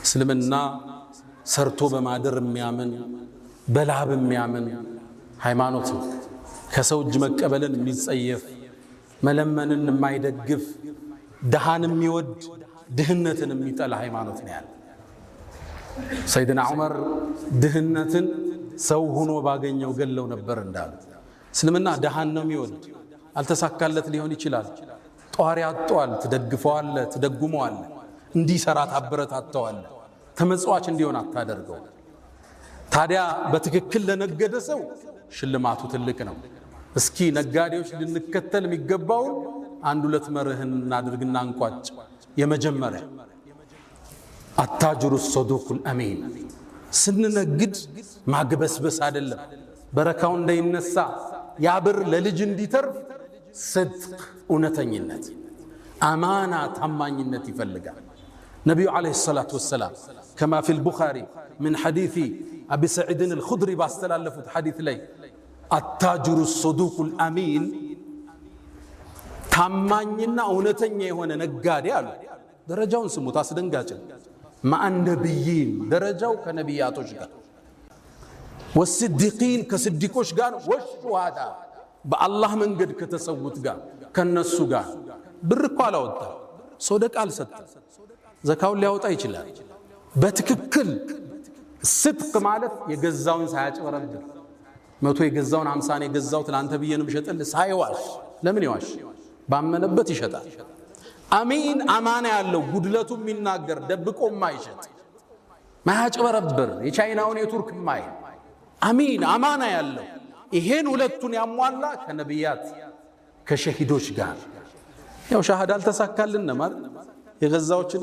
እስልምና ሰርቶ በማደር የሚያምን በላብ የሚያምን ሃይማኖት ነው። ከሰው እጅ መቀበልን የሚጸየፍ መለመንን የማይደግፍ ደሃን የሚወድ ድህነትን የሚጠላ ሃይማኖት ነው ያለው። ሰይድና ዑመር ድህነትን ሰው ሆኖ ባገኘው ገለው ነበር እንዳሉ። እስልምና ደሃን ነው የሚወድ። አልተሳካለት ሊሆን ይችላል። ጧሪ አጥቷል፣ ትደግፈዋለህ፣ ትደጉመዋለህ፣ እንዲሰራ ታበረታተዋለህ። ተመጽዋች እንዲሆን አታደርገው። ታዲያ በትክክል ለነገደ ሰው ሽልማቱ ትልቅ ነው። እስኪ ነጋዴዎች ልንከተል የሚገባው አንድ ሁለት መርህን እናድርግና እንቋጭ። የመጀመሪያ አታጅሩ ሰዱቁል አሚን። ስንነግድ ማግበስበስ አይደለም። በረካው እንዳይነሳ ያብር ለልጅ እንዲተርፍ صدق እውነተኝነት፣ አማና፣ ታማኝነት ይፈልጋል። ነቢዩ ዓለይሂ ሰላቱ ወሰላም ከማ ፊል ቡኻሪ ምን ሐዲሲ አቢ ሰዒድን አልኹድሪ ባስተላለፉት ሐዲስ ላይ አታጅሩ ሰዱቁል አሚን፣ ታማኝና እውነተኛ የሆነ ነጋዴ አሉ። ደረጃውን ስሙት፣ አስደንጋጭ ማአ ነቢይን፣ ደረጃው ከነቢያቶች ጋር፣ ወስዲቂን ከስዲቆች ጋር፣ ወሹሃዳ በአላህ መንገድ ከተሰውት ጋር ከነሱ ጋር። ብር እኮ አላወጣ፣ ሶደቃ አልሰጠ፣ ዘካውን ሊያወጣ ይችላል። በትክክል ስድቅ ማለት የገዛውን ሳያጭበረብር፣ 100 የገዛውን 50 የገዛውት ለአንተ ብዬ ነው የምሸጥልህ ሳይዋሽ። ለምን ይዋሽ? ባመነበት ይሸጣል። አሚን፣ አማና ያለው ጉድለቱ የሚናገር ደብቆ ማይሸጥ ማያጭበረብር፣ የቻይናውን የቱርክ ማይ አሚን፣ አማና ያለው ይሄን ሁለቱን ያሟላ ከነቢያት ከሸሂዶች ጋር። ያው ሻሃዳ አልተሳካልን ማለት የገዛዎችን